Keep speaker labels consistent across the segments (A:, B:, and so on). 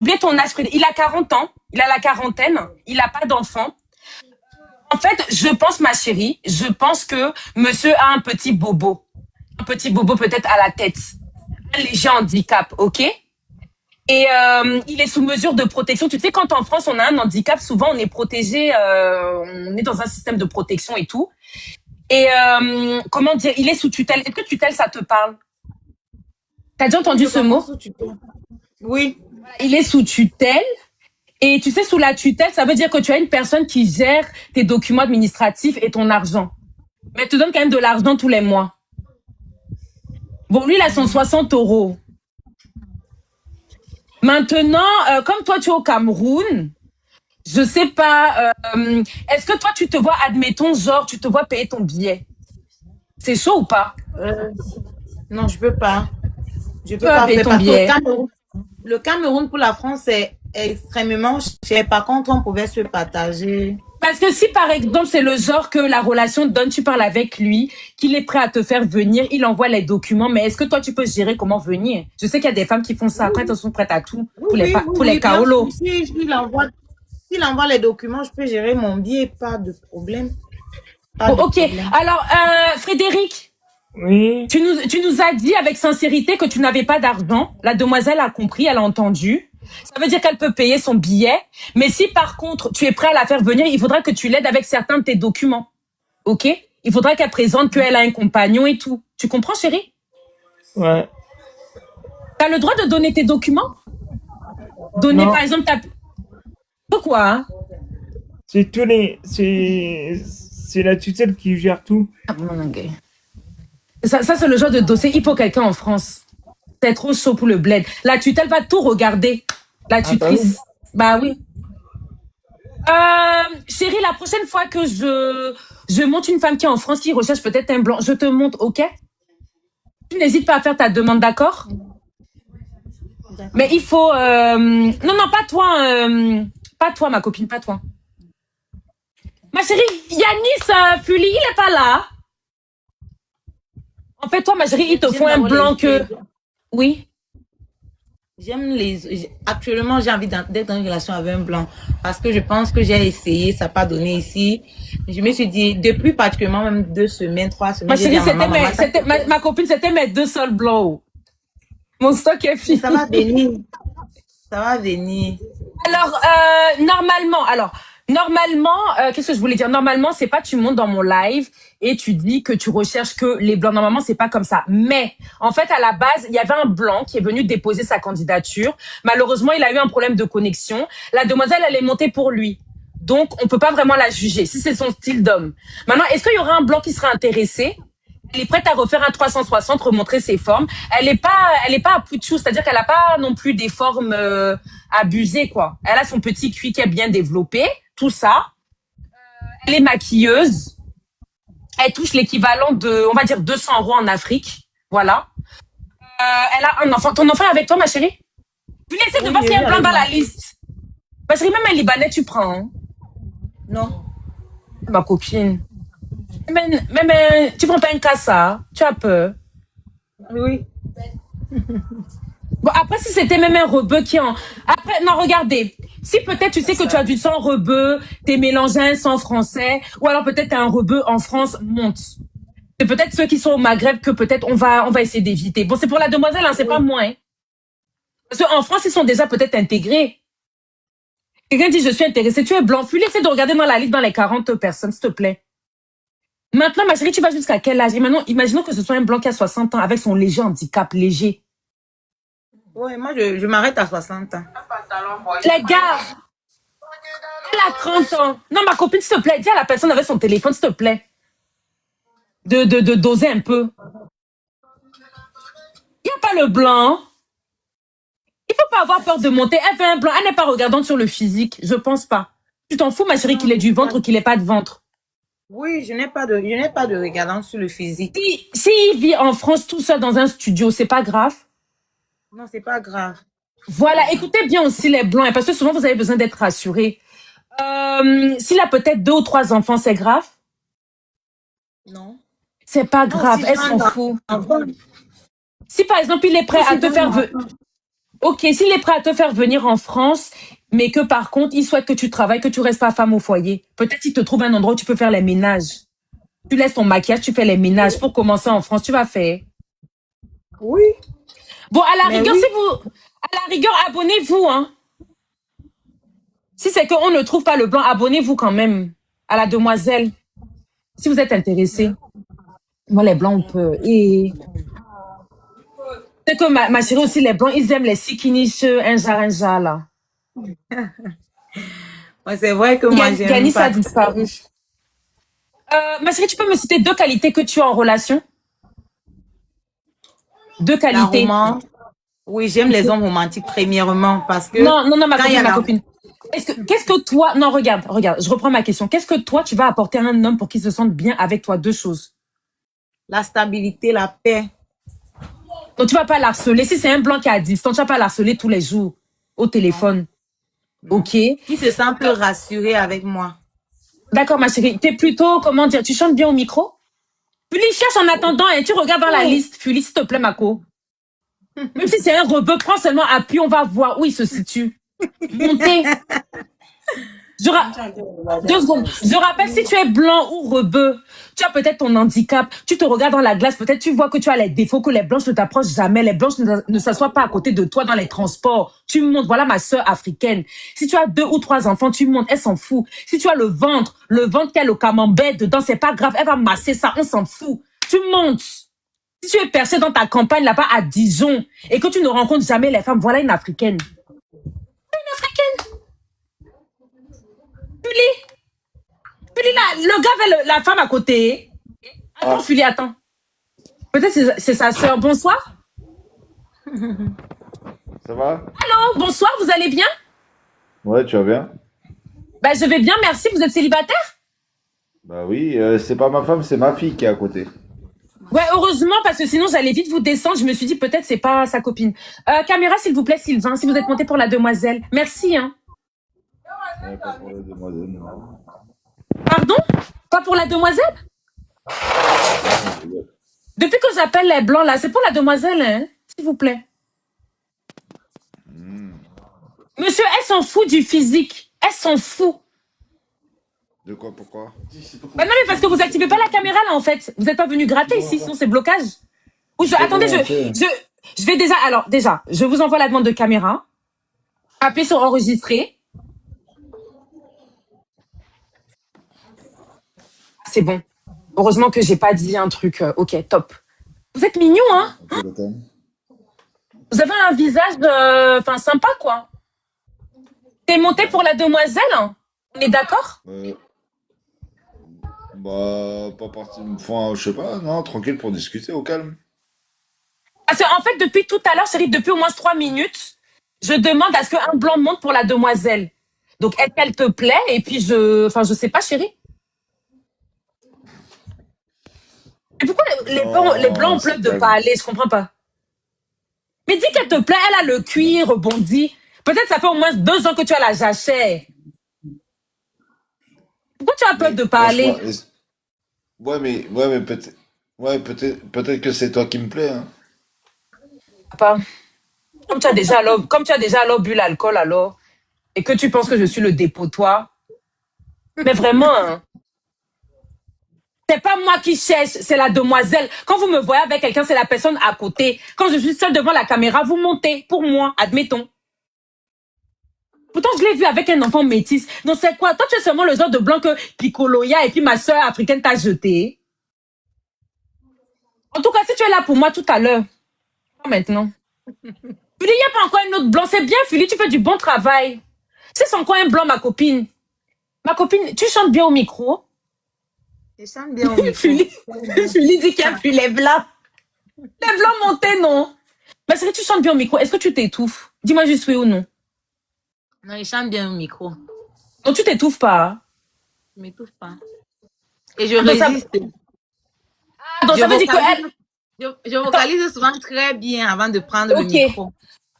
A: Oubliez ton âge, il a 40 ans, il a la quarantaine, il n'a pas d'enfant. En fait, je pense, ma chérie, je pense que monsieur a un petit bobo. Un petit bobo peut-être à la tête. Un léger handicap, ok? Et il est sous mesure de protection. Tu sais, quand en France, on a un handicap, souvent, on est protégé, on est dans un système de protection et tout. Et comment dire, il est sous tutelle. Est-ce que tutelle, ça te parle? T'as déjà
B: Oui,
A: entendu
B: je
A: ce
B: comprends
A: mot?
B: ce que tu peux. Oui.
A: Il est sous tutelle. Et tu sais, sous la tutelle, ça veut dire que tu as une personne qui gère tes documents administratifs et ton argent. Mais elle te donne quand même de l'argent tous les mois. Bon, lui, il a son 60 €. Maintenant, comme toi, tu es au Cameroun, je sais pas, est-ce que toi, tu te vois, admettons, genre, tu te vois payer ton billet? C'est chaud ou pas?
B: Euh, non, je peux pas. Je
A: Tu
B: peux
A: vas
B: pas
A: payer
B: faire
A: ton
B: parce que
A: billet.
B: Le Cameroun pour la France est extrêmement cher. Par contre, on pouvait se partager.
A: Parce que si, par exemple, c'est le genre que la relation donne, tu parles avec lui, qu'il est prêt à te faire venir, il envoie les documents, mais est-ce que toi, tu peux gérer comment venir? Je sais qu'il y a des femmes qui font ça,
B: Oui,
A: quand elles
B: oui,
A: sont prêtes à tout,
B: oui, oui, oui,
A: pour les
B: oui, bien sûr.
A: kaolos.
B: S'il envoie les documents, je peux gérer mon billet. Pas de problème. Pas
A: Bon,
B: de
A: ok.
B: problème.
A: Alors, Frédéric,
C: Oui,
A: tu nous as dit avec sincérité que tu n'avais pas d'argent. La demoiselle a compris, elle a entendu. Ça veut dire qu'elle peut payer son billet. Mais si par contre, tu es prêt à la faire venir, il faudra que tu l'aides avec certains de tes documents. OK? Il faudra qu'elle présente qu'elle a un compagnon et tout. Tu comprends, chérie?
C: ouais.
A: Tu as le droit de donner tes documents? Donner, par
C: Non,
A: exemple, ta... Pourquoi, hein?
C: c'est c'est la tutelle qui gère tout.
A: Ah, bon, ok. Ça c'est le genre de dossier. Il faut quelqu'un en France. C'est trop chaud pour le bled. La tutelle va tout regarder. La
C: Ah bah oui.
A: tutrice. Bah oui. Chérie, la prochaine fois que je monte une femme qui est en France, qui recherche peut-être un blanc, je te montre, ok? Tu n'hésites pas à faire ta demande, d'accord? Mais
B: D'accord.
A: il faut... Non, non, pas toi. Pas toi, ma copine, pas toi. Ma chérie, Yanis Fuli, il est pas là. En fait, toi, ma chérie, il te faut
B: J'aime
A: un
B: d'abord
A: blanc que... Oui.
B: Actuellement, j'ai envie d'être dans une relation avec un blanc parce que je pense que j'ai essayé, ça n'a pas donné ici. Je me suis dit, depuis particulièrement même 2 semaines, 3 semaines,
A: Ma
B: j'ai dit
A: chérie,
B: à maman, maman,
A: ma copine, c'était mes deux seuls blancs. Mon stock est
B: mais ça
A: fini.
B: va venir, ça va venir.
A: Alors, normalement, qu'est-ce que je voulais dire? Normalement, c'est pas tu montes dans mon live et tu dis que tu recherches que les blancs. Normalement, c'est pas comme ça. Mais, en fait, à la base, il y avait un blanc qui est venu déposer sa candidature. Malheureusement, il a eu un problème de connexion. La demoiselle, elle est montée pour lui. Donc, on peut pas vraiment la juger si c'est son style d'homme. Maintenant, est-ce qu'il y aura un blanc qui sera intéressé? Elle est prête à refaire un 360, remontrer ses formes. Elle est pas à Pouchou, c'est-à-dire qu'elle a pas non plus des formes abusées, quoi. Elle a son petit cuit qui est bien développé, tout ça. Elle est maquilleuse. Elle touche l'équivalent de, on va dire, 200 € en Afrique. Voilà. Elle a un enfant. Ton enfant est avec toi, ma chérie? Tu essaies de
B: Oui,
A: voir
B: il
A: s'il y a
B: est
A: un blanc
B: avec
A: dans
B: moi.
A: la liste. Ma chérie, même un Libanais, tu prends, hein,
B: Non,
A: ma copine. Tu prends pas un cassa, tu as peur.
B: oui,
A: Bon, après, si c'était même un rebeu qui en... Après, non, regardez. Si peut-être tu sais que tu as du sang rebeu, t'es mélangé à un sang français, ou alors peut-être t'as un rebeu en France, monte. C'est peut-être ceux qui sont au Maghreb que peut-être on va essayer d'éviter. Bon, c'est pour la demoiselle, hein, c'est pas
B: oui.
A: moi, hein. Parce qu'en France, ils sont déjà peut-être intégrés. Quelqu'un dit, je suis intéressé, tu es blanc. Puis essaie de regarder dans la liste dans les 40 personnes, s'il te plaît. Maintenant, ma chérie, tu vas jusqu'à quel âge? Et maintenant, imaginons que ce soit un blanc qui a 60 ans avec son léger handicap, léger.
B: Oui, moi, je m'arrête à 60 ans.
A: Les gars, elle a 30 ans. Non, ma copine, s'il te plaît, dis à la personne avec son téléphone, s'il te plaît, de doser un peu. Il n'y a pas le blanc. Il faut pas avoir peur de monter. Elle fait un blanc. Elle n'est pas regardante sur le physique. Je pense pas. Tu t'en fous, ma chérie,
B: Non,
A: qu'il ait du ventre ou qu'il ait pas de ventre.
B: oui, je n'ai pas de regardant sur le physique.
A: Si il vit en France tout seul dans un studio, c'est pas grave.
B: Non, c'est pas grave. C'est pas
A: Voilà,
B: grave.
A: écoutez bien aussi les blancs, hein, parce que souvent vous avez besoin d'être rassurés. S'il a peut-être 2 ou 3 enfants, c'est grave.
B: Non.
A: C'est pas
B: Non,
A: grave,
B: si j'ai
A: elle s'en fout.
B: enfant,
A: Si par exemple il est prêt
B: si
A: à
B: j'ai
A: te
B: un
A: faire
B: enfant.
A: Ok, s'il est prêt à te faire venir en France, mais que par contre, il souhaite que tu travailles, que tu restes pas femme au foyer. Peut-être qu'il te trouve un endroit où tu peux faire les ménages. Tu laisses ton maquillage, tu fais les ménages. Pour commencer en France, tu vas faire.
B: Oui,
A: Bon, à la
B: mais
A: rigueur,
B: oui.
A: à la rigueur, abonnez-vous, hein. Si c'est qu'on ne trouve pas le blanc, abonnez-vous quand même à la demoiselle. Si vous êtes intéressé. Moi, les blancs, on peut. Et c'est que ma chérie aussi, les blancs, ils aiment les sikinish, inja, là.
B: Ouais, c'est vrai que moi, j'aime
A: Gani, ça a
B: pas
A: disparu. Ma chérie, tu peux me citer deux qualités que tu as en relation? Deux
B: la
A: qualités.
B: romance. Oui, j'aime les hommes romantiques, premièrement, parce que
A: Non, non, non,
B: quand il y en
A: ma
B: a
A: copine. Qu'est-ce que toi, non, regarde, je reprends ma question. Qu'est-ce que toi, tu vas apporter à un homme pour qu'il se sente bien avec toi? Deux choses.
B: la stabilité, la paix.
A: Donc, tu vas pas l'harceler. Si c'est un blanc qui est à distance, tu vas pas l'harceler tous les jours au
B: Non,
A: téléphone.
B: non.
A: Ok.
B: Qui se sent un peu rassuré avec moi.
A: D'accord, ma chérie. T'es plutôt, comment dire, tu chantes bien au micro? Fuli, cherche en attendant, et tu regardes dans la liste. Fuli, s'il te plaît, Mako. Même si c'est un rebeu, prends seulement appui, on va voir où il se situe. Montez. Je ra- 2 secondes. Je rappelle, si tu es blanc ou rebeu, tu as peut-être ton handicap, tu te regardes dans la glace, peut-être tu vois que tu as les défauts, que les blanches ne t'approchent jamais, les blanches ne s'assoient pas à côté de toi dans les transports. Tu montes, voilà ma sœur africaine. Si tu as 2 ou 3 enfants, tu montes, elle s'en fout. Si tu as le ventre qui a le camembert dedans, c'est pas grave, elle va masser ça, on s'en fout. Tu montes. Si tu es perché dans ta campagne là-bas à Dijon et que tu ne rencontres jamais les femmes, voilà une africaine. Une africaine. Julie. Julie, là, le gars avait la femme à côté. Attends, Julie, attends. Peut-être c'est sa sœur. Bonsoir.
D: Ça va?
A: Allô, bonsoir, vous allez bien?
D: Ouais, tu vas bien?
A: Ben, je vais bien, merci. Vous êtes célibataire?
D: Bah oui, c'est pas ma femme, c'est ma fille qui est à côté.
A: Ouais, heureusement, parce que sinon, j'allais vite vous descendre. Je me suis dit, peut-être c'est pas sa copine. Caméra, s'il vous plaît, Sylvain, si vous êtes monté pour la demoiselle. Merci, hein.
D: Ouais, pas pour la demoiselle, non.
A: Pardon? Pas pour la demoiselle? Depuis que j'appelle les blancs, là, c'est pour la demoiselle, hein. S'il vous plaît. Monsieur, elle s'en fout du physique. Elle s'en fout.
D: De quoi, pourquoi?
A: Bah non, mais parce que vous activez pas la caméra, là, en fait. Vous n'êtes pas venu gratter ici, sinon c'est blocage. Attendez, je vais déjà, alors, déjà, je vous envoie la demande de caméra. Appuyez sur enregistrer. C'est bon. Heureusement que j'ai pas dit un truc. Ok, top. Vous êtes mignon, hein? Vous avez un visage, enfin, sympa, quoi. T'es monté pour la demoiselle, hein? On est d'accord?
D: Bah, pas parti. Enfin, je sais pas, non, tranquille pour discuter au calme.
A: Parce qu'en fait, depuis tout à l'heure, chérie, depuis au moins 3 minutes, je demande à ce qu'un blanc monte pour la demoiselle. Donc, est-ce qu'elle te plaît? Et puis, enfin, je sais pas, chérie. Et pourquoi les blancs ont peur de pas aller? Je comprends pas. Mais dis qu'elle te plaît, elle a le cuir rebondi. Peut-être ça fait au moins 2 ans que tu as la jachère. Pourquoi tu as peur de pas aller?
D: Ouais, mais peut-être, peut-être que c'est toi qui me plais, hein.
A: Papa, comme tu as déjà alors bu l'alcool alors, et que tu penses que je suis le dépotoir. Mais vraiment, hein, c'est pas moi qui cherche, c'est la demoiselle. Quand vous me voyez avec quelqu'un, c'est la personne à côté. Quand je suis seule devant la caméra, vous montez pour moi, admettons. Pourtant, je l'ai vu avec un enfant métis. Donc, c'est quoi? Toi, tu es seulement le genre de blanc que Piccoloya et puis ma soeur africaine t'a jeté. En tout cas, si tu es là pour moi tout à l'heure, pas maintenant. Philly, il n'y a pas encore un autre blanc. C'est bien, Philly, tu fais du bon travail. C'est encore un blanc, ma copine. Ma copine, tu chantes bien au micro.
B: Je chante bien au micro.
A: Philly dit qu'il y a plus les blancs. Les blancs montés, non. Mais c'est que tu chantes bien au micro. Est-ce que tu t'étouffes? Dis-moi juste oui ou non.
B: Non, je chante bien au micro.
A: Donc, tu t'étouffes pas. Hein?
B: Je m'étouffe pas. Et je résiste.
A: Donc, ça veut dire qu'elle...
B: Je vocalise souvent très bien avant de prendre le micro.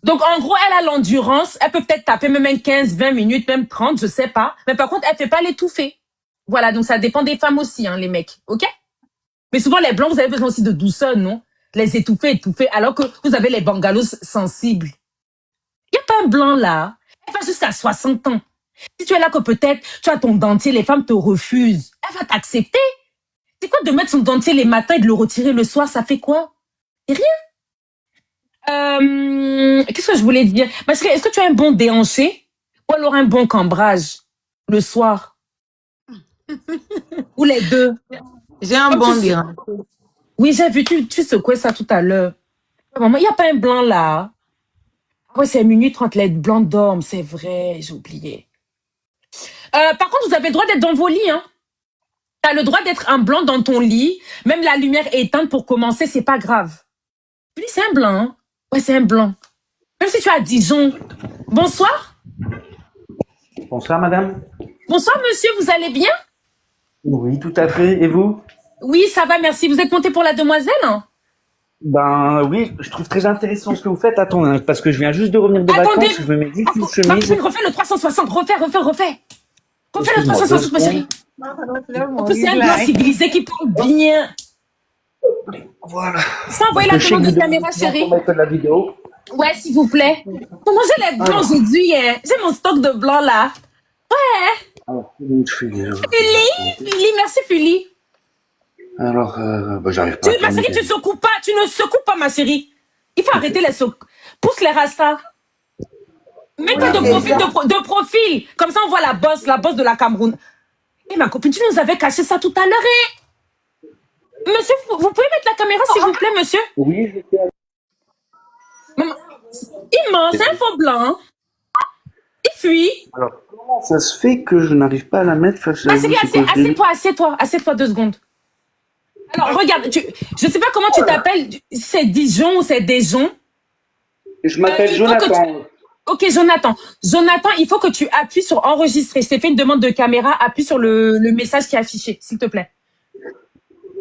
A: Donc, en gros, elle a l'endurance. Elle peut peut-être taper même 15, 20 minutes, même 30, je sais pas. Mais par contre, elle fait pas l'étouffer. Voilà, donc ça dépend des femmes aussi, hein, les mecs. OK? Mais souvent, les blancs, vous avez besoin aussi de douceur, non? Les étouffer, alors que vous avez les bangalos sensibles. Il n'y a pas un blanc là. Elle va jusqu'à 60 ans. Si tu es là que peut-être tu as ton dentier, les femmes te refusent, elle va t'accepter. C'est quoi de mettre son dentier les matins et de le retirer le soir, ça fait quoi? C'est rien. Qu'est-ce que je voulais dire? Parce que est-ce que tu as un bon déhanché ou alors un bon cambrage le soir? Ou les deux?
B: J'ai un
A: Comme
B: bon
A: tu...
B: lien.
A: Oui, j'ai vu, tu secouais ça tout à l'heure. Maman, il n'y a pas un blanc là. Ah ouais, c'est minuit 30, les blancs dorment, c'est vrai, j'ai oublié. Par contre, vous avez le droit d'être dans vos lits, hein. T'as le droit d'être un blanc dans ton lit, même la lumière éteinte pour commencer, c'est pas grave. Lui, c'est un blanc, hein. Ouais, c'est un blanc. Même si tu es à Dijon. Bonsoir.
E: Bonsoir madame.
A: Bonsoir monsieur, vous allez bien?
E: Oui, tout à fait. Et vous?
A: Oui, ça va, merci. Vous êtes monté pour la demoiselle, hein?
E: Ben oui, je trouve très intéressant ce que vous faites. Attends, hein, parce que je viens juste de revenir de
A: Attendez.
E: vacances, je me mets juste une
A: Ma
E: chemise.
A: copine, refais le 360, refais. Refais le
E: Excuse-moi,
A: 360, ma chérie. En plus, c'est un blanc civilisé qui parle bien.
E: Voilà.
A: Ça, envoyez la
E: Parce que je sais
A: demande
E: que
A: de
E: vous
A: caméra,
E: devez
A: chérie.
E: mettre de la vidéo.
A: Ouais, s'il vous plaît. Comment j'ai les blancs aujourd'hui, hein? J'ai mon stock de blancs, là.
E: Alors, comment je fais déjà?
A: Fuli, merci, Fuli.
E: Alors, bah, j'arrive pas à
A: Ma chérie,
E: terminer.
A: tu secoues pas. Tu ne secoues pas, ma chérie. Il faut arrêter les secoues. Pousse les rastas. Mets-toi de profil. Comme ça, on voit la bosse de la Cameroun. Et ma copine, tu nous avais caché ça tout à l'heure, hein? Monsieur, vous pouvez mettre la caméra, s'il vous plaît, monsieur?
E: Oui, je sais.
A: Maman, il ment, c'est un faux blanc. Il fuit.
E: Alors, comment ça se fait que je n'arrive pas à la mettre face à
A: Ma
E: vous?
A: chérie,
E: C'est quoi, je l'ai-
A: assieds-toi 2 secondes. Alors, regarde, je sais pas comment tu t'appelles. C'est Dijon ou c'est Dijon?
E: Je m'appelle
A: il faut que
E: Jonathan.
A: Ok, Jonathan. Jonathan, il faut que tu appuies sur enregistrer. Je t'ai fait une demande de caméra. Appuie sur le message qui est affiché, s'il te plaît.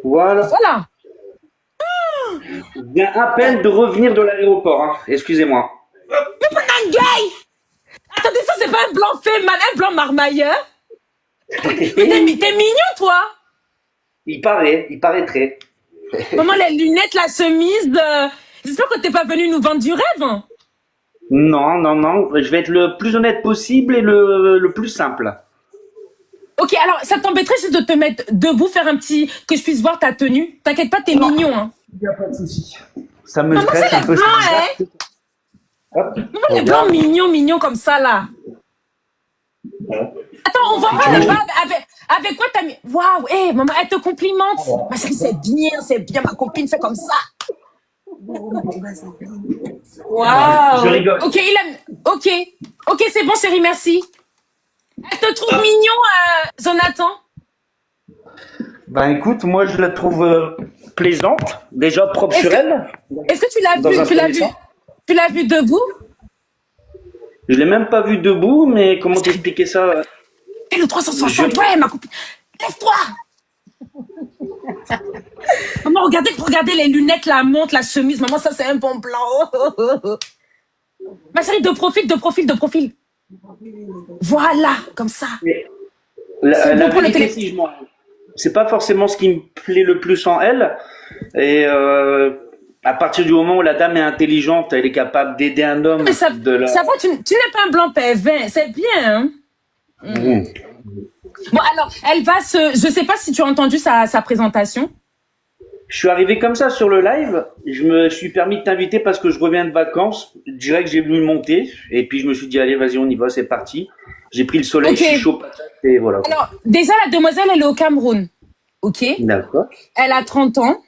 E: Voilà.
A: Voilà.
E: Je viens à peine de revenir de l'aéroport, hein. Excusez-moi.
A: Nangueil! Attendez, ça, c'est pas un blanc fait, un blanc marmailleur. T'es mignon, toi.
E: Il paraîtrait.
A: Maman, les lunettes, la chemise. J'espère que t'es pas venu nous vendre du rêve, hein.
E: Non. Je vais être le plus honnête possible et le plus simple.
A: Ok, alors, ça t'embêterait juste de te mettre debout, faire un petit... que je puisse voir ta tenue. T'inquiète pas, t'es mignon, hein.
E: Il n'y a pas de souci. Ça me
A: Maman,
E: stresse
A: c'est
E: un
A: les
E: peu.
A: blancs, hein.
E: Hop.
A: Maman, les blancs mignons comme ça, là. Attends, on va voir là-bas avec quoi t'as mis... Waouh, hé, maman, elle te complimente. Ma chérie, c'est bien, ma copine fait comme ça. Waouh.
E: Je rigole.
A: Ok, c'est bon, chérie, merci. Elle te trouve mignon, Jonathan?
E: Ben écoute, moi je la trouve plaisante, déjà propre sur elle.
A: Est-ce que tu l'as
E: Dans
A: vu,
E: un premier temps.
A: tu l'as vu debout?
E: Je l'ai même pas vue debout, mais comment t'expliquer ça?
A: Et le 360, ouais, ma copine. Lève-toi. Maman, regardez les lunettes, la montre, la chemise. Maman, ça, c'est un bon blanc. Ma chérie, de profil. Voilà, comme ça. C'est
E: La
A: bon pour le
E: vérité,
A: télé.
E: si je m'en- c'est pas forcément ce qui me plaît le plus en elle. Et à partir du moment où la dame est intelligente, elle est capable d'aider un homme
A: Mais ça
E: de la.
A: va, tu n'es pas un blanc pervers. C'est bien, hein?
E: Mmh.
A: Bon, alors, elle va je sais pas si tu as entendu sa présentation.
E: Je suis arrivé comme ça sur le live. Je me suis permis de t'inviter parce que je reviens de vacances. Direct, j'ai voulu monter. Et puis, je me suis dit, allez, vas-y, on y va, c'est parti. J'ai pris le soleil,
A: Ok.
E: je suis chaud patate et voilà.
A: Alors, déjà, la demoiselle, elle est au Cameroun. Ok?
E: D'accord.
A: Elle a 30 ans.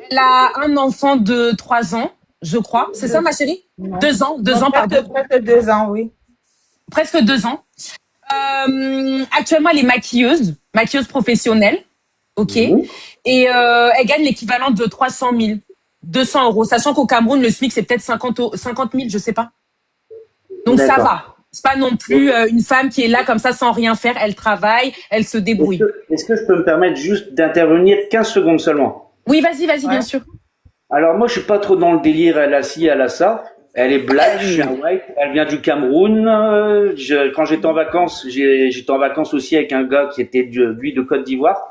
A: Elle a un enfant de 3 ans, je crois. C'est ça, ma chérie? 2 ans, pardon.
B: Presque 2 ans, oui.
A: Presque 2 ans. Actuellement, elle est maquilleuse professionnelle. Ok.
E: Mhm.
A: Et elle gagne l'équivalent de 300 000, 200 euros. Sachant qu'au Cameroun, le SMIC, c'est peut-être 50 000, je sais pas. Donc, ça
E: D'accord.
A: va. C'est pas non plus une femme qui est là comme ça sans rien faire. Elle travaille, elle se débrouille.
E: Est-ce que je peux me permettre juste d'intervenir 15 secondes seulement?
A: Oui, vas-y, bien sûr.
E: Alors moi, je suis pas trop dans le délire, elle a ci, elle a ça. Elle est black, je suis un white, elle vient du Cameroun. Quand j'étais en vacances, j'étais en vacances aussi avec un gars qui était lui de Côte d'Ivoire.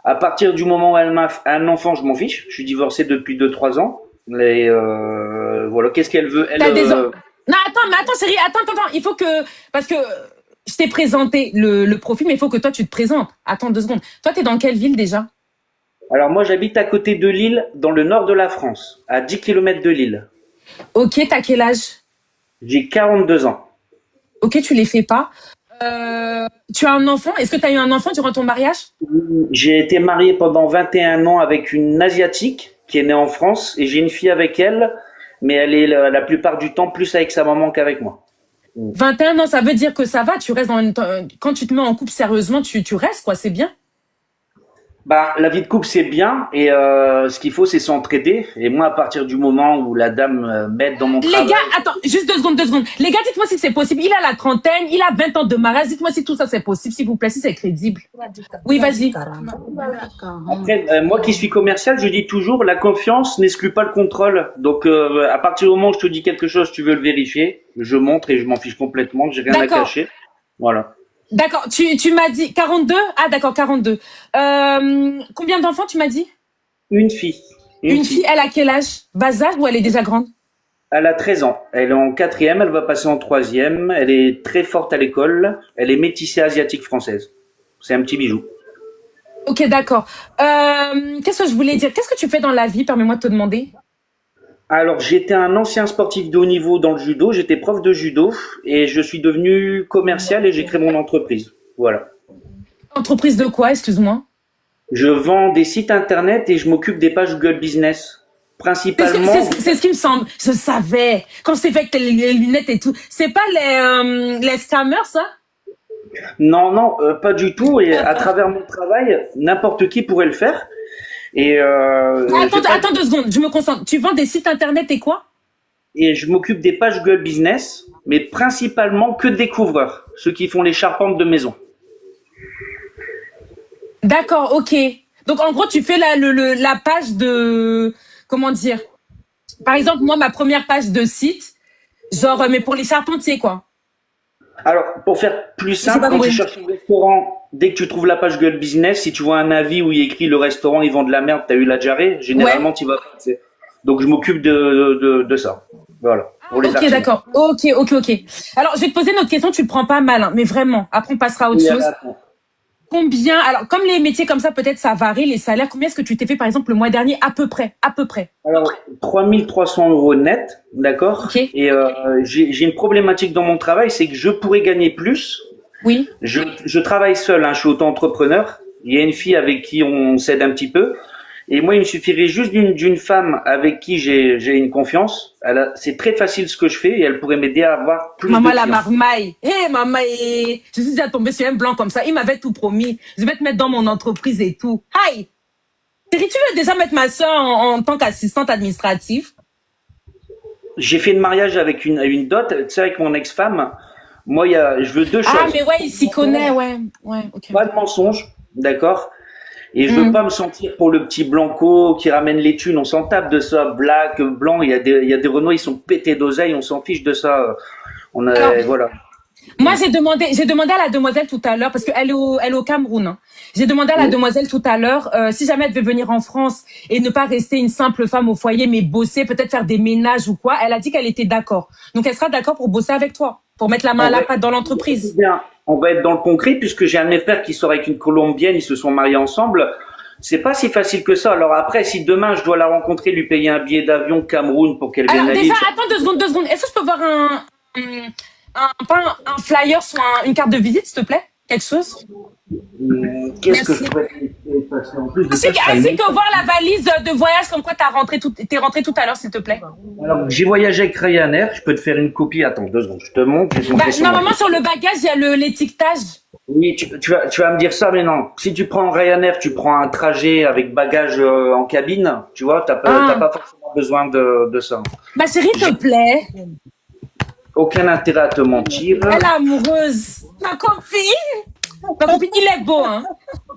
E: À partir du moment où elle m'a un enfant, je m'en fiche. Je suis divorcé depuis 2-3 ans. Mais voilà, qu'est-ce qu'elle veut? Elle,
A: T'as des Non, attends, mais attends, chérie, attends. Il faut que, parce que je t'ai présenté le profil, mais il faut que toi, tu te présentes. Attends 2 secondes. Toi, t'es dans quelle ville déjà?
E: Alors moi, j'habite à côté de Lille, dans le nord de la France, à 10 kilomètres de Lille.
A: Ok, t'as quel âge?
E: J'ai 42 ans.
A: Ok, tu les fais pas. Tu as un enfant? Est-ce que tu as eu un enfant durant ton mariage?
E: J'ai été marié pendant 21 ans avec une Asiatique qui est née en France et j'ai une fille avec elle, mais elle est la plupart du temps plus avec sa maman qu'avec moi.
A: 21 ans, ça veut dire que ça va, tu restes quand tu te mets en couple sérieusement, tu restes, quoi, c'est bien.
E: Bah, la vie de couple c'est bien et ce qu'il faut c'est s'entraider. Et moi, à partir du moment où la dame m'aide dans mon
A: Les
E: travail,
A: gars, attends, juste 2 secondes. Les gars, dites-moi si c'est possible. Il a la trentaine, il a 20 ans de mariage. Dites-moi si tout ça c'est possible, s'il vous plaît, si c'est crédible. Oui, vas-y.
E: après, moi qui suis commercial, je dis toujours la confiance n'exclut pas le contrôle. Donc, à partir du moment où je te dis quelque chose, tu veux le vérifier, je montre et je m'en fiche complètement. J'ai rien à
A: D'accord.
E: cacher. Voilà.
A: D'accord, tu m'as dit 42? Ah, d'accord, 42. Combien d'enfants tu m'as dit?
E: Une fille.
A: Une fille, elle a quel âge? Bas âge ou elle est déjà grande?
E: Elle a 13 ans. Elle est en 4e, elle va passer en 3e. Elle est très forte à l'école. Elle est métissée asiatique française. C'est un petit bijou.
A: Ok, d'accord. Qu'est-ce que je voulais dire? Qu'est-ce que tu fais dans la vie? Permets-moi de te demander.
E: Alors, j'étais un ancien sportif de haut niveau dans le judo. J'étais prof de judo et je suis devenu commercial et j'ai créé mon entreprise. Voilà.
A: Entreprise de quoi, excuse-moi?
E: Je vends des sites internet et je m'occupe des pages Google Business. Principalement.
A: C'est ce qui me semble. Je savais. Quand je t'ai fait avec les lunettes et tout. C'est pas les scammers, ça?
E: Non, pas du tout. Et à travers mon travail, n'importe qui pourrait le faire. Et
A: Attends 2 secondes, je me concentre. Tu vends des sites internet et quoi?
E: et je m'occupe des pages Google Business, mais principalement que des couvreurs, ceux qui font les charpentes de maison.
A: D'accord, ok. Donc en gros, tu fais la page de... Comment dire? Par exemple, moi, ma première page de site, genre, mais pour les charpentiers, quoi.
E: Alors, pour faire plus simple,
A: pas
E: quand
A: compris.
E: tu cherches un restaurant, dès que tu trouves la page Google Business, si tu vois un avis où il y a écrit le restaurant, ils vendent de la merde, t'as eu la diarrhée, généralement, tu vas passer. Donc, je m'occupe de ça. Voilà. Pour les
A: Ok,
E: artisans.
A: d'accord. Ok. Alors, je vais te poser une autre question, tu le prends pas mal, hein, mais vraiment. Après, on passera à autre
E: Oui,
A: chose.
E: attends.
A: Combien, alors, comme les métiers comme ça, peut-être ça varie, les salaires, combien est-ce que tu t'es fait, par exemple, le mois dernier, à peu près?
E: Alors, 3300 € net, d'accord.
A: Ok.
E: Et j'ai une problématique dans mon travail, c'est que je pourrais gagner plus.
A: Oui.
E: Je travaille seul, hein, je suis auto-entrepreneur. Il y a une fille avec qui on s'aide un petit peu. Et moi, il me suffirait juste d'une femme avec qui j'ai une confiance. C'est très facile ce que je fais et elle pourrait m'aider à avoir plus
A: Maman
E: de
A: la
E: clients.
A: marmaille. Maman, je suis déjà tombée sur un blanc comme ça. Il m'avait tout promis. Je vais te mettre dans mon entreprise et tout. Aïe. Chérie, tu veux déjà mettre ma soeur en tant qu'assistante administrative?
E: J'ai fait le mariage avec une dot, tu sais, avec mon ex-femme. Moi, je veux deux choses.
A: Ah, mais ouais, il s'y connaît, ouais, ok.
E: Pas de mensonge, d'accord. Et je veux pas me sentir pour le petit Blanco qui ramène les thunes. On s'en tape de ça. Black, blanc, il y a des Renault, ils sont pétés d'oseille. On s'en fiche de ça.
A: Alors,
E: Voilà.
A: Moi, j'ai demandé à la demoiselle tout à l'heure, parce qu'elle est au Cameroun, hein. J'ai demandé à la demoiselle tout à l'heure, si jamais elle devait venir en France et ne pas rester une simple femme au foyer, mais bosser, peut-être faire des ménages ou quoi. Elle a dit qu'elle était d'accord. Donc, elle sera d'accord pour bosser avec toi, pour mettre la main à la pâte dans l'entreprise.
E: Bien, on va être dans le concret puisque j'ai un de mes frères qui sort avec une Colombienne, ils se sont mariés ensemble. C'est pas si facile que ça. Alors après, si demain je dois la rencontrer, lui payer un billet d'avion Cameroun pour qu'elle vienne
A: Alors
E: à
A: déjà,
E: Lille.
A: attends 2 secondes. Est-ce que je peux voir pas un flyer, soit une carte de visite, s'il te plaît? Quelque chose?
E: Qu'est-ce que
A: Merci.
E: je pourrais passer en plus de
A: Ainsi
E: ça,
A: que voir la valise de voyage comme quoi t'es rentré tout à l'heure, s'il te plaît.
E: Alors, j'ai voyagé avec Ryanair. Je peux te faire une copie. Attends 2 secondes. Je te montre. Je vais te montrer sur mon
A: Normalement, sur le bagage, il y a l'étiquetage.
E: Oui, tu vas me dire ça, mais non. Si tu prends Ryanair, tu prends un trajet avec bagage en cabine, tu vois, t'as pas forcément besoin de ça.
A: Ma chérie, s'il te plaît.
E: Aucun intérêt à te mentir.
A: Elle est amoureuse. Ma copine, il est beau, hein.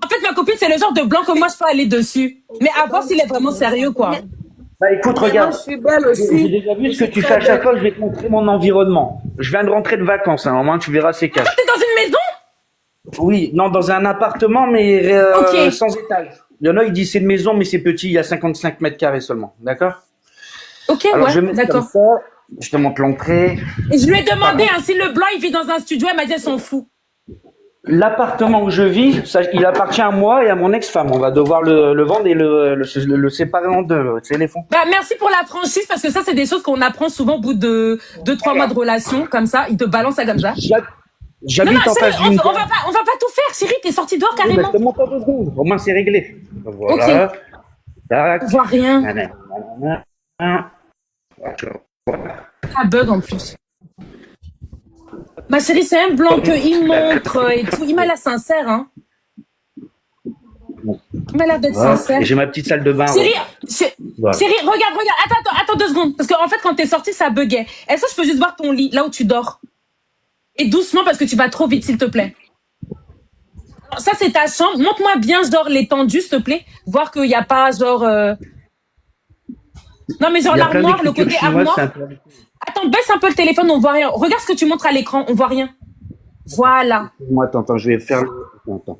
A: En fait, ma copine, c'est le genre de blanc que moi, je peux aller dessus. Mais à voir s'il est vraiment sérieux, quoi.
E: Bah écoute, regarde.
F: Je suis belle
E: J'ai
F: aussi.
E: déjà vu ce que tu fais à chaque fois, je vais te montrer mon environnement. Je viens de rentrer de vacances, hein, au moins tu verras c'est cash.
A: T'es dans une maison?
E: Oui, non, dans un appartement, mais
A: Ok.
E: sans étage. Il y en a, ils disent c'est une maison, mais c'est petit, il y a 55 mètres carrés seulement, d'accord?
A: Ok,
E: Alors
A: ouais,
E: je vais mettre
A: d'accord.
E: comme ça. Je te montre l'entrée.
A: Et je lui ai
E: Par
A: demandé,
E: contre,
A: hein, si le blanc, il vit dans un studio, elle m'a dit, elle s'en fout.
E: l'appartement où je vis, ça, il appartient à moi et à mon ex-femme. On va devoir le vendre et le séparer en deux. C'est les fonds.
A: Bah, merci pour la franchise, parce que ça, c'est des choses qu'on apprend souvent au bout de 2-3 mois de relation, comme ça. Il te balance ça comme ça. Non,
E: J'habite
A: non,
E: en
A: chérie,
E: face d'une.
A: on va pas tout faire, chérie. T'es sorti dehors
E: Oui, bah,
A: carrément.
E: je te montre en 2 secondes. Au moins, c'est réglé.
A: Ok.
E: Voilà. Tac.
A: On voit rien.
E: Nanana. Voilà.
A: Ça bug en plus. Ma chérie, c'est un blanc qu'il montre et tout. Il m'a l'air sincère, hein. Il m'a l'air d'être
E: Voilà.
A: sincère.
E: Et j'ai ma petite salle de bain.
A: Chérie,
E: Voilà.
A: chérie, regarde. Attends 2 secondes. Parce qu'en fait, quand t'es sorti, ça buguait. Est-ce que je peux juste voir ton lit, là où tu dors? Et doucement, parce que tu vas trop vite, s'il te plaît. Ça, c'est ta chambre. Montre-moi bien, genre, l'étendue, s'il te plaît. Voir qu'il n'y a pas, genre... Non, mais genre
E: Il y a plein
A: l'armoire, le
E: d'écritures
A: côté
E: chinoises,
A: armoire.
E: c'est un peu.
A: Attends, baisse un peu le téléphone, on voit rien. Regarde ce que tu montres à l'écran, on voit rien. Voilà.
E: Moi, attends, je vais faire. Attends.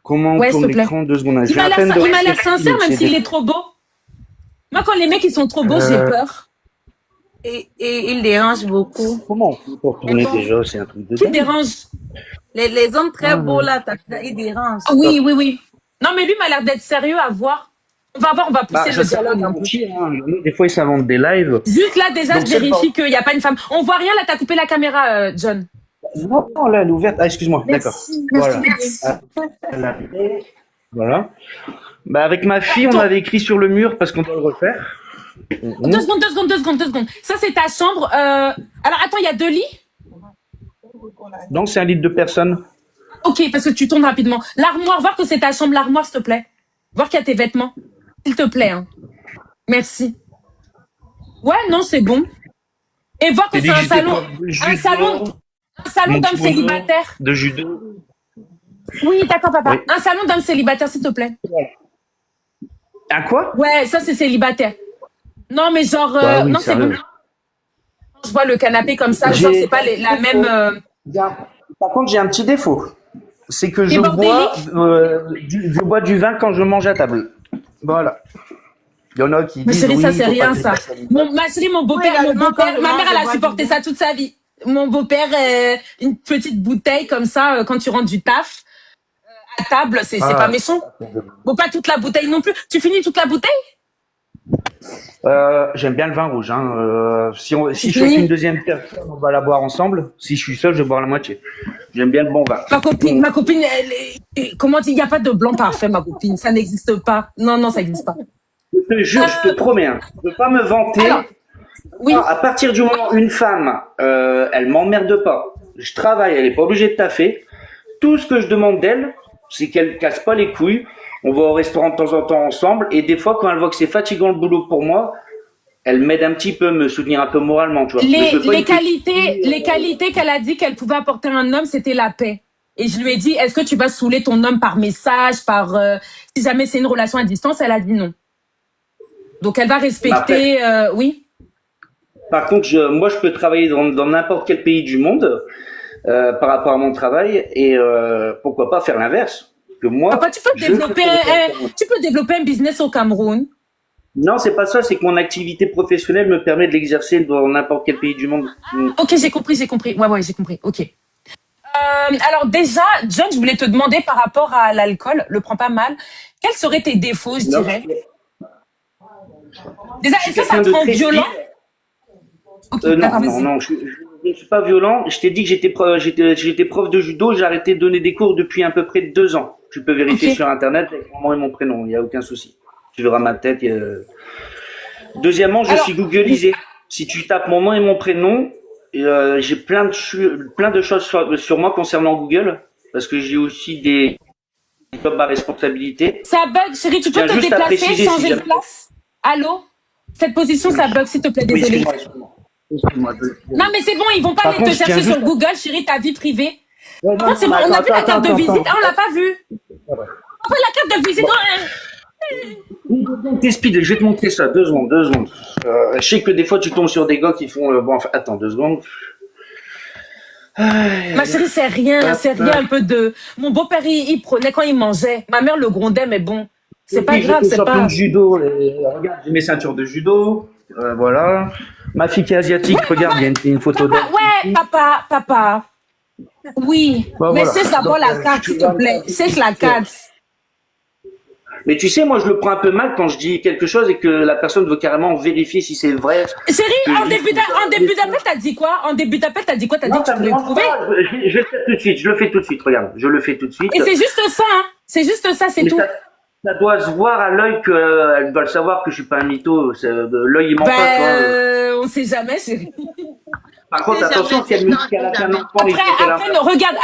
E: Comment on
A: Ouais, s'il
E: tourne
A: te plaît.
E: l'écran 2 secondes?
A: Il
E: J'ai
A: m'a
E: à
A: l'air
E: peine de
A: il m'a l'air
E: réfléchir,
A: sincère, même
E: c'est
A: s'il
E: des-
A: est trop beau. Moi, quand les mecs, ils sont trop beaux, j'ai peur.
B: Et il dérange beaucoup.
E: Comment on fait pour tourner
B: bon.
E: déjà? C'est un truc de
A: Qui
E: dingue.
A: dérange?
B: Les hommes très beaux, là, ils dérangent.
A: Ah oui, oui, oui. Non, mais lui m'a l'air d'être sérieux à voir. On va voir, on va
E: Bah,
A: pousser
E: ça
A: le
E: sert à
A: dialogue
E: rien
A: un
E: de
A: peu.
E: mentir, hein. Des fois, ils s'inventent des lives.
A: Juste là, déjà,
E: Donc,
A: je
E: c'est
A: vérifie qu'il n'y a pas une femme. On voit rien, là, t'as coupé la caméra, John.
E: Non, non, là, elle est ouverte. Ah, excuse-moi, d'accord.
A: Merci.
E: Voilà. Voilà. Bah, avec ma fille, on avait écrit sur le mur parce qu'on doit le refaire.
A: 2 secondes. Ça, c'est ta chambre. Alors, attends, il y a 2 lits?
E: Donc, c'est un lit de 2 personnes.
A: Ok, parce que tu tournes rapidement. L'armoire, voir que c'est ta chambre, l'armoire, s'il te plaît. Voir qu'il y a tes vêtements. S'il te plaît, hein. Merci. Ouais, non, c'est bon. Et voir que
E: T'as dit
A: c'est
E: que
A: un
E: j'étais
A: salon,
E: prof de judo,
A: un salon
E: mon
A: d'hommes
E: kimono
A: célibataires.
E: de judo.
A: Oui, d'accord, papa.
E: Oui.
A: Un salon d'hommes célibataires, s'il te plaît.
E: Un quoi?
A: Ouais, ça, c'est célibataire. Non, mais genre,
E: Bah oui,
A: non, c'est
E: sérieux.
A: bon. Je vois le canapé comme ça, genre, c'est pas la même.
E: Par contre, j'ai un petit défaut. C'est que je
A: bordélique
E: bois du vin quand je mange à table. Voilà. Il y en a qui
A: Mais
E: disent
A: chérie,
E: oui,
A: ça, c'est
E: faut
A: rien,
E: pas
A: ça.
E: faire ça.
A: Ma chérie, mon beau-père,
B: Oui,
A: ma
B: quand
A: mère, elle a
B: je
A: supporté
B: vois
A: ça toute sa vie. Mon beau-père, une petite bouteille comme ça, quand tu rentres du taf, à table, c'est pas méchant. Bon, pas toute la bouteille non plus. Tu finis toute la bouteille?
E: J'aime bien le vin rouge. Hein. Si je suis
A: finis
E: avec une deuxième personne, on va la boire ensemble. Si je suis seul, je vais boire la moitié. J'aime bien le bon vin.
A: Ma copine, comment dire, il n'y a pas de blanc parfait, ma copine. Ça n'existe pas. Non, ça n'existe pas.
E: Je te jure, je te promets, hein, je ne veux pas me vanter.
A: Alors, oui.
E: À partir du moment où une femme, elle m'emmerde pas, je travaille, elle est pas obligée de taffer. Tout ce que je demande d'elle, c'est qu'elle casse pas les couilles. On va au restaurant de temps en temps ensemble. Et des fois, quand elle voit que c'est fatigant le boulot pour moi, elle m'aide un petit peu, me soutenir un peu moralement, tu vois.
A: Les qualités qu'elle a dit qu'elle pouvait apporter à un homme, c'était la paix. Et je lui ai dit, est-ce que tu vas saouler ton homme par message, si jamais c'est une relation à distance? Elle a dit non. Donc elle va respecter, oui.
E: Par contre, moi, je peux travailler dans n'importe quel pays du monde par rapport à mon travail et pourquoi pas faire l'inverse. Que moi,
A: Papa, tu peux développer un business au Cameroun.
E: Non, c'est pas ça. C'est que mon activité professionnelle me permet de l'exercer dans n'importe quel pays du monde.
A: Ok, j'ai compris. Ouais, j'ai compris. Ok. Alors déjà, John, je voulais te demander par rapport à l'alcool, le prends pas mal. Quels seraient tes défauts, je dirais? Déjà, est-ce que ça te rend violent? Okay,
E: non, je ne suis pas violent. Je t'ai dit que j'étais prof de judo. J'ai arrêté de donner des cours depuis à peu près 2 ans. Tu peux vérifier sur Internet avec mon nom et mon prénom. Il n'y a aucun souci. Tu verras ma tête. Deuxièmement, je suis googlisé. Si tu tapes mon nom et mon prénom, j'ai plein de choses sur moi concernant Google parce que j'ai aussi des jobs à responsabilité.
A: Ça bug, chérie. Tu peux te déplacer, changer de place? Allô? Cette position, ça bug, s'il te plaît. Désolé.
E: Excuse-moi.
A: Non, mais c'est bon, ils vont pas aller te chercher sur Google, chérie, ta vie privée.
E: Ouais,
A: Non, c'est bon, on a vu la carte de visite. Ah, on l'a pas vue. Après, la carte de visite.
E: T'es speed, je vais te montrer ça. 2 secondes. Je sais que des fois, tu tombes sur des gars qui font... bon, enfin, attends, 2 secondes.
A: Ma chérie, c'est rien un peu de... Mon beau-père, il prenait quand il mangeait. Ma mère le grondait, mais bon, c'est pas grave, c'est pas...
E: Judo, regarde, j'ai mes ceintures de judo, voilà. Ma fille qui est asiatique, regarde, il y a une photo d'elle.
A: Papa, ouais, papa. Oui,
E: Bah,
A: mais
E: voilà.
A: sèche d'abord la carte, s'il te plaît. Sèche la carte.
E: Mais tu sais, moi, je le prends un peu mal quand je dis quelque chose et que la personne veut carrément vérifier si c'est vrai.
A: Chérie,
E: Que
A: en
E: je dis
A: début d'appel, t'as dit quoi? En début d'appel, t'as dit quoi? T'as dit
E: Non,
A: que tu
E: ça me
A: pouvais
E: dérange
A: prouver.
E: pas. Je vais le faire tout de suite. Je le fais tout de suite. Regarde, je le fais tout de suite.
A: Et c'est juste ça, hein. C'est juste ça, c'est
E: Mais
A: tout.
E: ça doit se voir à l'œil qu'elle doit le savoir que je suis pas un mytho. L'œil, il ment pas, toi.
A: On sait jamais, chérie.
E: Par contre, attention, si elle me dit qu'elle a qu'un enfant, les trucs qu'elle a-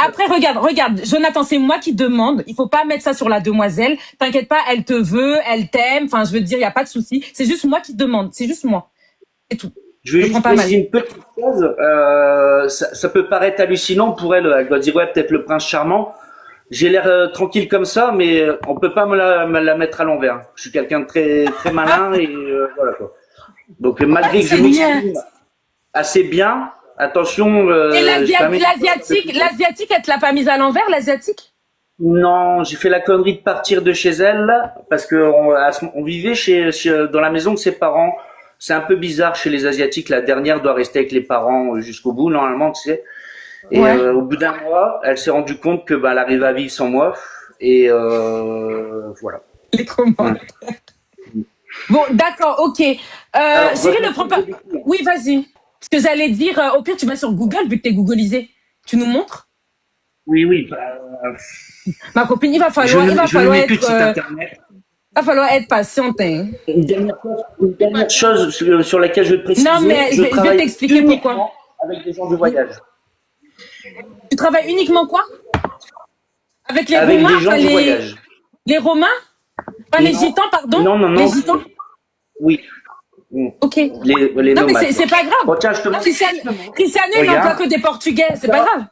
A: Après, non, regarde. Jonathan, c'est moi qui demande. Il faut pas mettre ça sur la demoiselle. T'inquiète pas, elle te veut, elle t'aime. Enfin, je veux dire, il y a pas de souci. C'est juste moi qui demande. C'est juste moi. C'est tout.
E: Je vais
A: Je prends
E: juste
A: pas mal.
E: préciser une petite chose. Ça peut paraître hallucinant pour elle. Elle doit dire, ouais, peut-être le prince charmant. J'ai l'air tranquille comme ça, mais on peut pas me la mettre à l'envers. Je suis quelqu'un de très, très malin et voilà, quoi. Donc, malgré que je m'exprime assez bien, attention.
A: Et
E: j'ai quand même-
A: l'asiatique, elle te l'a pas mise à l'envers, l'asiatique?
E: Non, j'ai fait la connerie de partir de chez elle parce que on vivait dans la maison de ses parents. C'est un peu bizarre chez les Asiatiques. La dernière doit rester avec les parents jusqu'au bout, normalement, tu sais. Et
A: Ouais.
E: au bout d'un mois, elle s'est rendue compte que elle arrivait à vivre sans moi. Et voilà.
A: Les commentaires. Bon, d'accord, ok.
E: Alors,
A: Chérie,
E: votre-
A: ne prends pas. Oui, vas-y. Ce que j'allais dire, au pire, tu vas sur Google, vu que t'es googlisé. Tu nous montres?
E: Oui.
A: Ma copine, il va
E: Je
A: falloir
E: ne mets plus de
A: être,
E: site internet.
A: va falloir être patiente, hein.
E: Une dernière chose sur laquelle je vais préciser.
A: Non, mais je vais
E: travaille
A: t'expliquer
E: uniquement
A: pourquoi.
E: avec des gens du voyage.
A: Tu travailles uniquement quoi? Avec les
E: Avec
A: Romains,
E: des gens
A: enfin,
E: du voyage.
A: les Romains? Pas les
E: Non.
A: Gitans, pardon?
E: Non.
A: Les Gitans?
E: Oui.
A: Ok.
E: Les
A: Non, mais
E: nomades.
A: c'est pas grave.
E: Bon, tiens, je te montre.
A: Cristiano, il
E: Regarde.
A: n'emploie que des Portugais, c'est pas grave.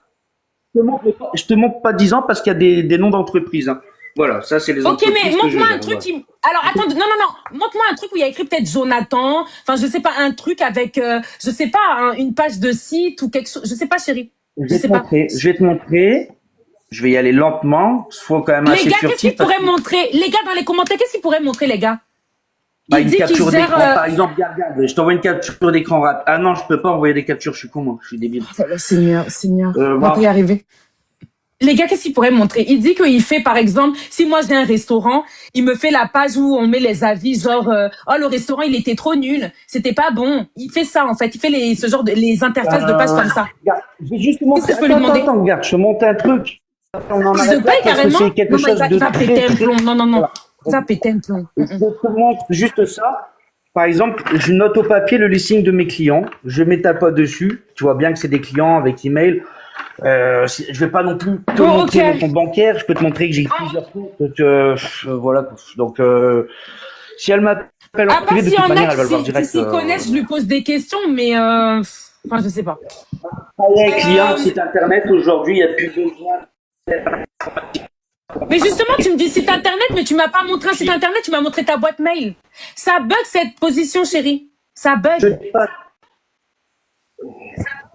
E: Je te montre pas 10 ans parce qu'il y a des noms d'entreprises. Hein. Voilà, ça c'est les
A: Ok,
E: entreprises.
A: mais
E: que
A: montre-moi
E: je
A: un truc
E: gère,
A: qui. Alors, attends, non. Montre-moi un truc où il y a écrit peut-être Jonathan. Enfin, je sais pas, un truc avec, je sais pas, une page de site ou quelque chose. Je sais pas, chérie.
E: Je vais te montrer. Je vais y aller lentement. Faut quand même
A: Les
E: assez
A: gars, qu'est-ce
E: furtif.
A: qu'ils pourraient montrer? Les gars, dans les commentaires, qu'est-ce qu'ils pourraient montrer, les gars?
E: Bah,
A: Il
E: une
A: dit qu'il
E: capture
A: gère,
E: d'écran, par exemple. Regarde, je t'envoie une capture d'écran rap. Ah non, je peux pas envoyer des captures. Je suis con, moi. Je suis débile.
A: Oh, Seigneur. On va
E: Voilà.
A: pas y arriver. Les gars, qu'est-ce qu'il pourrait montrer? Il dit qu'il fait, par exemple, si moi j'ai un restaurant, il me fait la page où on met les avis, genre, oh, le restaurant, il était trop nul, c'était pas bon. Il fait ça, en fait. Il fait ce genre les interfaces de pages comme ça.
E: Regarde, je vais juste te montrer.
A: Qu'est-ce que je peux lui demander?
E: Attends, regarde, je te montre un truc. On en
A: Je
E: arrête là
A: paye
E: parce que
A: carrément.
E: c'est quelque
A: Non, mais
E: chose de
A: il va péter un
E: très,
A: plomb. Non.
E: Voilà.
A: Il va péter un plomb.
E: Je te montre juste ça. Par exemple, je note au papier le listing de mes clients. Je mets ta pote dessus. Tu vois bien que c'est des clients avec email. Je vais pas non plus te montrer mon compte bancaire. Je peux te montrer que j'ai plusieurs comptes. Voilà. Donc, si elle m'appelle en
A: À part
E: privé, de
A: s'il y
E: toute
A: en
E: manière,
A: a
E: elle va le voir
A: qui
E: direct.
A: s'y connaissent, je lui pose des questions, mais enfin, je sais pas.
E: Les clients, site internet, aujourd'hui, il n'y a plus besoin.
A: Mais justement, tu me dis site internet, mais tu m'as pas montré un site internet, tu m'as montré ta boîte mail. Ça bug cette position, chérie. Ça
E: Je
A: bug.
E: n'ai pas,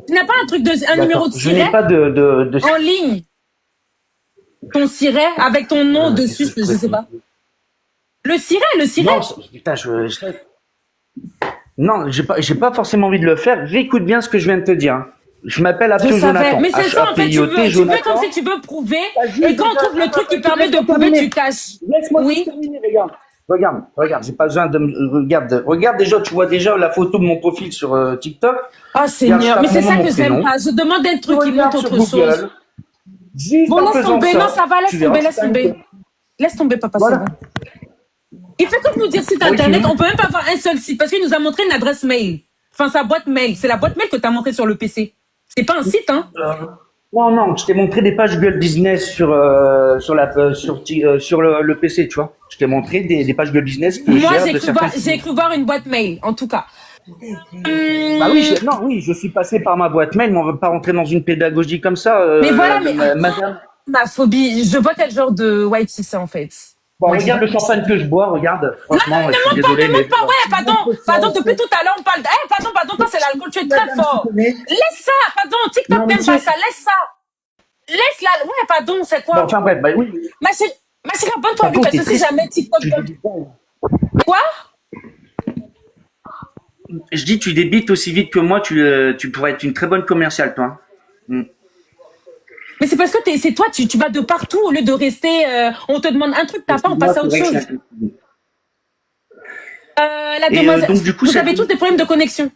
A: Tu n'as pas un numéro de
E: je n'ai
A: siret
E: pas de...
A: en ligne? Ton siret avec ton nom dessus, je sais pas. Le siret.
E: Non, putain, non, j'ai pas forcément envie de le faire. Réécoute bien ce que je viens de te dire. Je m'appelle
A: Je
E: Abdel
A: savais.
E: Jonathan.
A: Mais c'est ça, en fait, tu veux
E: Jonathan.
A: comme si tu veux prouver.
E: Vas-y,
A: Et quand on trouve le truc qui
E: attends,
A: permet de
E: laisse-moi
A: prouver,
E: terminer.
A: tu caches.
E: Laisse-moi
A: Oui.
E: juste terminer, regarde, j'ai pas besoin de regarde déjà, tu vois déjà la photo de mon profil sur TikTok.
A: Ah, Seigneur. Mais c'est ça que j'aime
E: prénom.
A: pas. Je demande un truc qui
E: Regarde
A: montre
E: sur
A: autre
E: Google.
A: chose.
E: Juste
A: Bon,
E: en
A: laisse
E: faisant
A: tomber. Non, ça va,
E: tu
A: laisse
E: verras
A: tomber,
E: que
A: laisse
E: c'est
A: tomber.
E: un-
A: Laisse tomber, papa,
E: Voilà.
A: c'est bon. Il fait que nous dire site internet. On peut même pas avoir un seul site parce qu'il nous a montré une adresse mail. Enfin, sa boîte mail. C'est la boîte mail que tu as montré sur le PC. C'est pas un site, hein.
E: Non, je t'ai montré des pages Google Business sur le PC, tu vois. Je t'ai montré des pages Google Business que
A: Moi,
E: je gère
A: j'ai
E: de certains
A: cru voir une boîte mail, en tout cas.
E: Bah oui, je suis passé par ma boîte mail, mais on va pas rentrer dans une pédagogie comme ça.
A: Mais voilà, mais
E: madame.
A: ma phobie, je vois quel genre de white c'est ça, en fait.
E: Bon,
A: Ouais,
E: regarde le champagne que je bois, regarde. Franchement, je suis désolé, mais.
A: Pardon, depuis tout à l'heure, on parle pardon, toi, c'est l'alcool, tu es très fort. Laisse ça, pardon,
E: Non,
A: TikTok
E: mais
A: n'aime pas ça, laisse ça. Laisse la, ouais, pardon, c'est
E: Bon,
A: quoi?
E: enfin bref, bah oui.
A: Ma chérie, abonne-toi,
E: Pardon,
A: parce que
E: t'es
A: si
E: très-
A: jamais TikTok.
E: Tu dis pas.
A: Quoi?
E: Je dis, tu débites aussi vite que moi, tu pourrais être une très bonne commerciale, toi. Mm.
A: Mais c'est parce que c'est toi, tu vas de partout au lieu de rester. On te demande un truc, t'as pas, on
E: Excuse-moi,
A: passe à
E: c'est
A: autre
E: vrai que je
A: chose.
E: suis un peu timide.
A: La
E: Et
A: demoiselle,
E: donc, du coup,
A: vous avez tous des problèmes de connexion.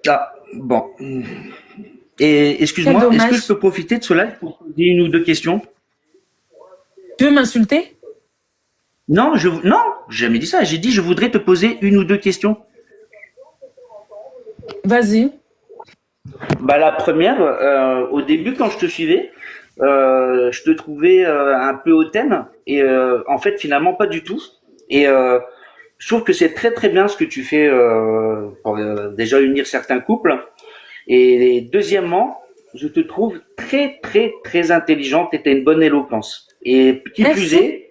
E: Ah, bon. Et
A: Quel
E: excuse-moi, est-ce que
A: dommage.
E: je peux profiter de cela pour poser une ou deux questions?
A: Tu veux m'insulter?
E: Non, non, j'ai jamais dit ça. J'ai dit, je voudrais te poser une ou deux questions.
A: Vas-y.
E: Bah, la première, au début, quand je te suivais, je te trouvais un peu hautaine et en fait, finalement, pas du tout. Et je trouve que c'est très très bien ce que tu fais pour déjà unir certains couples. Et deuxièmement, je te trouve très très très intelligente et t'as une bonne éloquence. Et qui plus
A: Merci.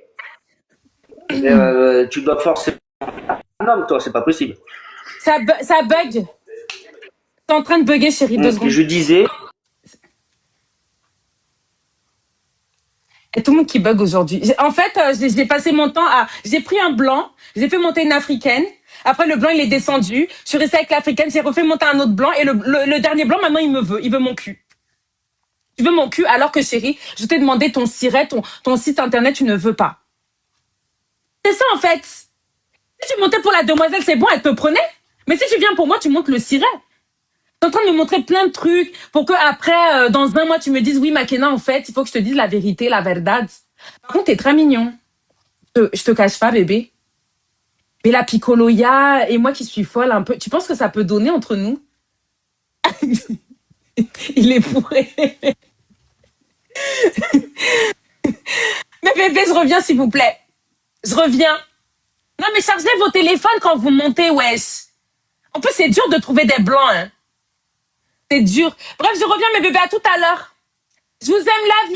E: est, tu dois forcément un homme, toi, c'est pas possible.
A: Ça bug. T'es en train de bugger, chérie, 2 secondes.
E: Je disais,
A: Et tout le monde qui bug aujourd'hui. En fait, j'ai passé mon temps à... J'ai pris un blanc, j'ai fait monter une africaine. Après, le blanc, il est descendu. Je suis restée avec l'africaine, j'ai refait monter un autre blanc. Et le dernier blanc, maintenant, il veut mon cul. Tu veux mon cul alors que, chérie, je t'ai demandé ton siret, ton site internet, tu ne veux pas. C'est ça, en fait. Si tu montais pour la demoiselle, c'est bon, elle te prenait. Mais si tu viens pour moi, tu montes le siret. T'es en train de me montrer plein de trucs pour que après, dans 1 mois, tu me dises, oui, Makena, en fait, il faut que je te dise la vérité, la verdad. Par contre, t'es très mignon. Je te cache pas, bébé. Mais la Piccoloya et moi qui suis folle un peu, tu penses que ça peut donner entre nous? Il est bourré. Mais bébé, je reviens, s'il vous plaît. Je reviens. Non, mais chargez vos téléphones quand vous montez, wesh. En plus, c'est dur de trouver des blancs, hein. C'est dur. Bref, je reviens, mes bébés, à tout à l'heure. Je vous aime, la vie.